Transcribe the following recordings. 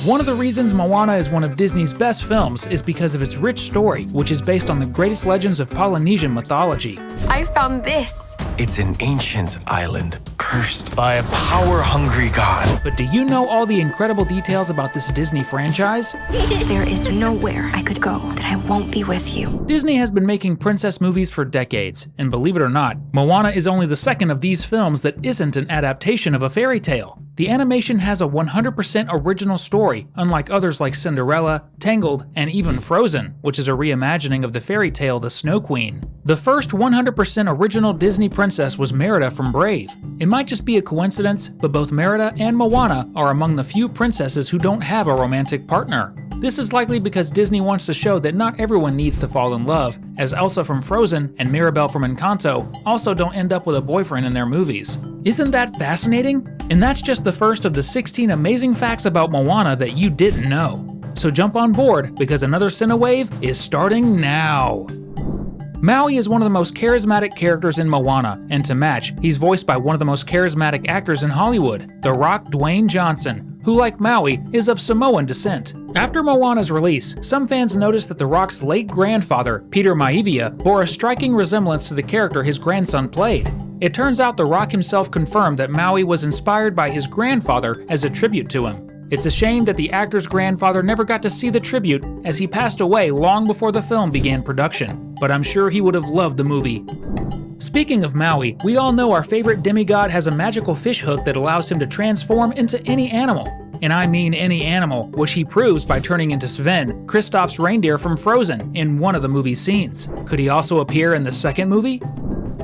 One of the reasons Moana is one of Disney's best films is because of its rich story, which is based on the greatest legends of Polynesian mythology. I found this. It's an ancient island, cursed by a power-hungry god. But do you know all the incredible details about this Disney franchise? There is nowhere I could go that I won't be with you. Disney has been making princess movies for decades, and believe it or not, Moana is only the second of these films that isn't an adaptation of a fairy tale. The animation has a 100% original story, unlike others like Cinderella, Tangled, and even Frozen, which is a reimagining of the fairy tale The Snow Queen. The first 100% original Disney princess was Merida from Brave. It might just be a coincidence, but both Merida and Moana are among the few princesses who don't have a romantic partner. This is likely because Disney wants to show that not everyone needs to fall in love, as Elsa from Frozen and Mirabelle from Encanto also don't end up with a boyfriend in their movies. Isn't that fascinating? And that's just the first of the 16 amazing facts about Moana that you didn't know. So jump on board, because another Cinewave is starting now! Maui is one of the most charismatic characters in Moana, and to match, he's voiced by one of the most charismatic actors in Hollywood, The Rock Dwayne Johnson, who, like Maui, is of Samoan descent. After Moana's release, some fans noticed that The Rock's late grandfather, Peter Maivia, bore a striking resemblance to the character his grandson played. It turns out The Rock himself confirmed that Maui was inspired by his grandfather as a tribute to him. It's a shame that the actor's grandfather never got to see the tribute, as he passed away long before the film began production, but I'm sure he would have loved the movie. Speaking of Maui, we all know our favorite demigod has a magical fish hook that allows him to transform into any animal. And I mean any animal, which he proves by turning into Sven, Kristoff's reindeer from Frozen, in one of the movie's scenes. Could he also appear in the second movie?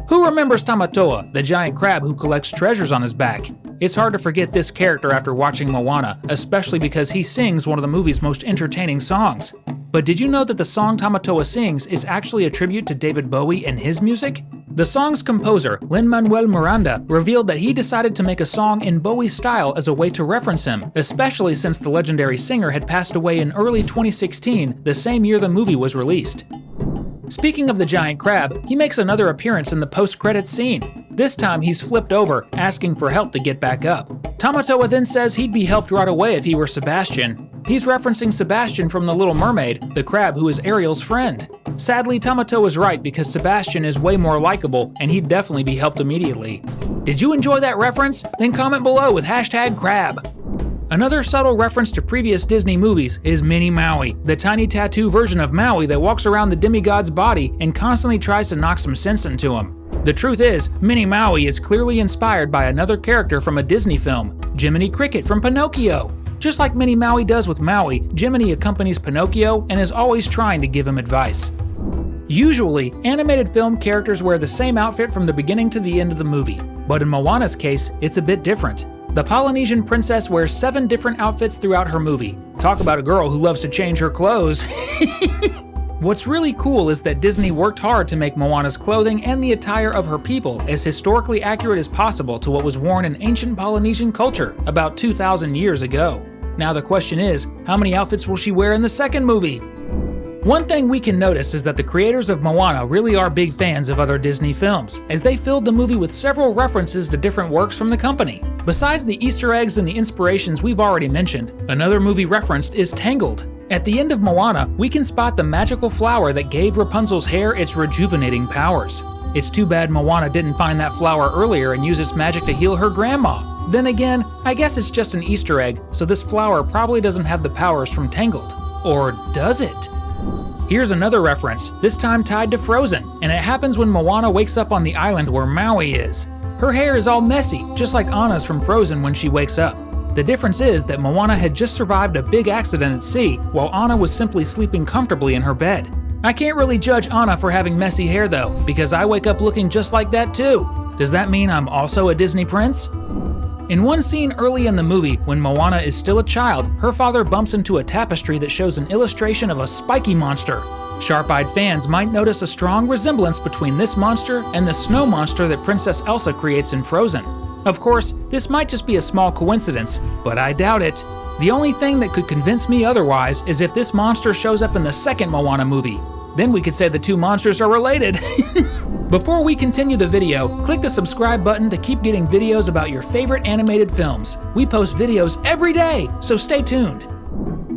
Who remembers Tamatoa, the giant crab who collects treasures on his back? It's hard to forget this character after watching Moana, especially because he sings one of the movie's most entertaining songs. But did you know that the song Tamatoa sings is actually a tribute to David Bowie and his music? The song's composer, Lin-Manuel Miranda, revealed that he decided to make a song in Bowie's style as a way to reference him, especially since the legendary singer had passed away in early 2016, the same year the movie was released. Speaking of the giant crab, he makes another appearance in the post-credits scene. This time he's flipped over, asking for help to get back up. Tamatoa then says he'd be helped right away if he were Sebastian. He's referencing Sebastian from The Little Mermaid, the crab who is Ariel's friend. Sadly, Tamatoa is right because Sebastian is way more likable and he'd definitely be helped immediately. Did you enjoy that reference? Then comment below with #crab. Another subtle reference to previous Disney movies is Minnie Maui, the tiny tattoo version of Maui that walks around the demigod's body and constantly tries to knock some sense into him. The truth is, Minnie Maui is clearly inspired by another character from a Disney film, Jiminy Cricket from Pinocchio. Just like Minnie Maui does with Maui, Jiminy accompanies Pinocchio and is always trying to give him advice. Usually, animated film characters wear the same outfit from the beginning to the end of the movie, but in Moana's case, it's a bit different. The Polynesian princess wears 7 different outfits throughout her movie. Talk about a girl who loves to change her clothes. What's really cool is that Disney worked hard to make Moana's clothing and the attire of her people as historically accurate as possible to what was worn in ancient Polynesian culture about 2,000 years ago. Now the question is, how many outfits will she wear in the second movie? One thing we can notice is that the creators of Moana really are big fans of other Disney films, as they filled the movie with several references to different works from the company. Besides the Easter eggs and the inspirations we've already mentioned, another movie referenced is Tangled. At the end of Moana, we can spot the magical flower that gave Rapunzel's hair its rejuvenating powers. It's too bad Moana didn't find that flower earlier and use its magic to heal her grandma. Then again, I guess it's just an Easter egg, so this flower probably doesn't have the powers from Tangled. Or does it? Here's another reference, this time tied to Frozen, and it happens when Moana wakes up on the island where Maui is. Her hair is all messy, just like Anna's from Frozen when she wakes up. The difference is that Moana had just survived a big accident at sea, while Anna was simply sleeping comfortably in her bed. I can't really judge Anna for having messy hair though, because I wake up looking just like that too. Does that mean I'm also a Disney prince? In one scene early in the movie, when Moana is still a child, her father bumps into a tapestry that shows an illustration of a spiky monster. Sharp-eyed fans might notice a strong resemblance between this monster and the snow monster that Princess Elsa creates in Frozen. Of course, this might just be a small coincidence, but I doubt it. The only thing that could convince me otherwise is if this monster shows up in the second Moana movie. Then we could say the two monsters are related. Before we continue the video, click the subscribe button to keep getting videos about your favorite animated films. We post videos every day, so stay tuned.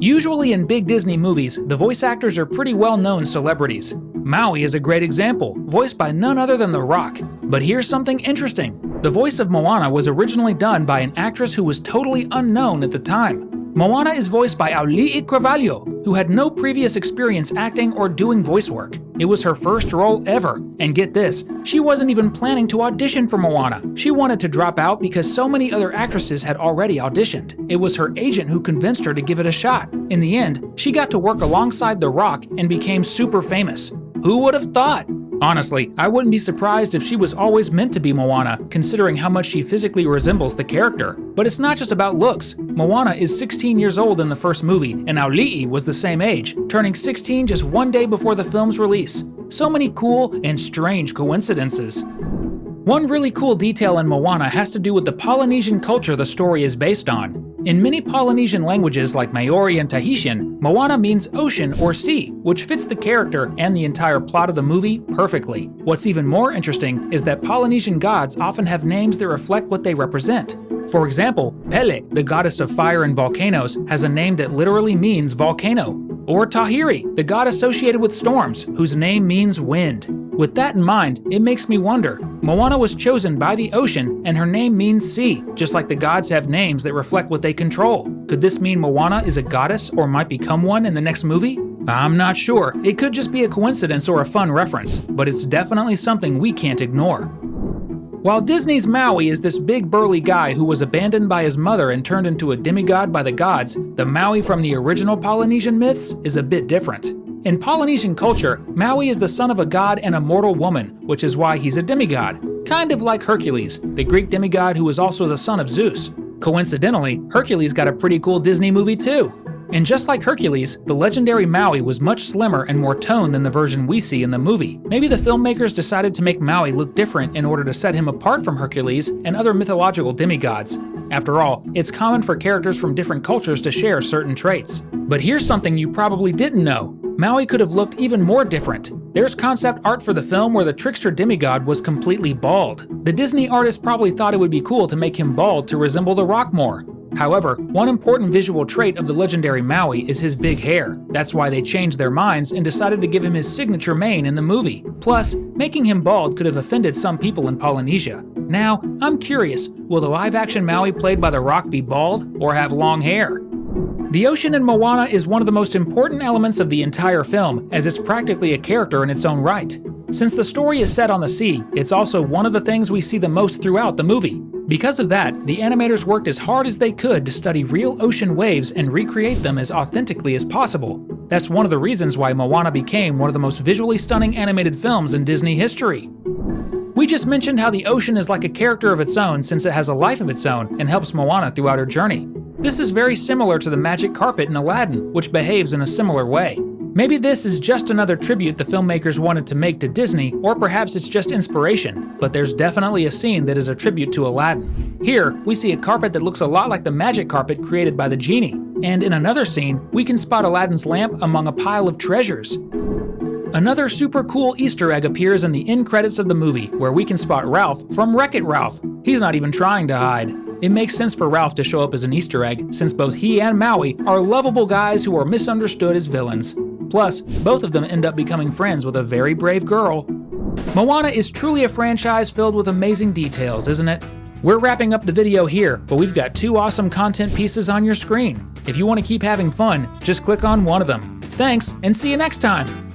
Usually in big Disney movies, the voice actors are pretty well-known celebrities. Maui is a great example, voiced by none other than The Rock. But here's something interesting. The voice of Moana was originally done by an actress who was totally unknown at the time. Moana is voiced by Auli'i Cravalho, who had no previous experience acting or doing voice work. It was her first role ever, and get this, she wasn't even planning to audition for Moana. She wanted to drop out because so many other actresses had already auditioned. It was her agent who convinced her to give it a shot. In the end, she got to work alongside The Rock and became super famous. Who would have thought? Honestly, I wouldn't be surprised if she was always meant to be Moana, considering how much she physically resembles the character. But it's not just about looks. Moana is 16 years old in the first movie, and Auli'i was the same age, turning 16 just one day before the film's release. So many cool and strange coincidences. One really cool detail in Moana has to do with the Polynesian culture the story is based on. In many Polynesian languages like Maori and Tahitian, Moana means ocean or sea, which fits the character and the entire plot of the movie perfectly. What's even more interesting is that Polynesian gods often have names that reflect what they represent. For example, Pele, the goddess of fire and volcanoes, has a name that literally means volcano. Or Tahiri, the god associated with storms, whose name means wind. With that in mind, it makes me wonder, Moana was chosen by the ocean and her name means sea, just like the gods have names that reflect what they control. Could this mean Moana is a goddess or might become one in the next movie? I'm not sure. It could just be a coincidence or a fun reference, but it's definitely something we can't ignore. While Disney's Maui is this big burly guy who was abandoned by his mother and turned into a demigod by the gods, the Maui from the original Polynesian myths is a bit different. In Polynesian culture, Maui is the son of a god and a mortal woman, which is why he's a demigod. Kind of like Hercules, the Greek demigod who was also the son of Zeus. Coincidentally, Hercules got a pretty cool Disney movie too. And just like Hercules, the legendary Maui was much slimmer and more toned than the version we see in the movie. Maybe the filmmakers decided to make Maui look different in order to set him apart from Hercules and other mythological demigods. After all, it's common for characters from different cultures to share certain traits. But here's something you probably didn't know. Maui could have looked even more different. There's concept art for the film where the trickster demigod was completely bald. The Disney artist probably thought it would be cool to make him bald to resemble The Rock more. However, one important visual trait of the legendary Maui is his big hair. That's why they changed their minds and decided to give him his signature mane in the movie. Plus, making him bald could have offended some people in Polynesia. Now, I'm curious, will the live-action Maui played by The Rock be bald or have long hair? The ocean in Moana is one of the most important elements of the entire film, as it's practically a character in its own right. Since the story is set on the sea, it's also one of the things we see the most throughout the movie. Because of that, the animators worked as hard as they could to study real ocean waves and recreate them as authentically as possible. That's one of the reasons why Moana became one of the most visually stunning animated films in Disney history. We just mentioned how the ocean is like a character of its own since it has a life of its own and helps Moana throughout her journey. This is very similar to the magic carpet in Aladdin, which behaves in a similar way. Maybe this is just another tribute the filmmakers wanted to make to Disney, or perhaps it's just inspiration, but there's definitely a scene that is a tribute to Aladdin. Here, we see a carpet that looks a lot like the magic carpet created by the genie, and in another scene, we can spot Aladdin's lamp among a pile of treasures. Another super cool Easter egg appears in the end credits of the movie, where we can spot Ralph from Wreck-It Ralph. He's not even trying to hide. It makes sense for Ralph to show up as an Easter egg, since both he and Maui are lovable guys who are misunderstood as villains. Plus, both of them end up becoming friends with a very brave girl. Moana is truly a franchise filled with amazing details, isn't it? We're wrapping up the video here, but we've got 2 awesome content pieces on your screen. If you want to keep having fun, just click on one of them. Thanks, and see you next time!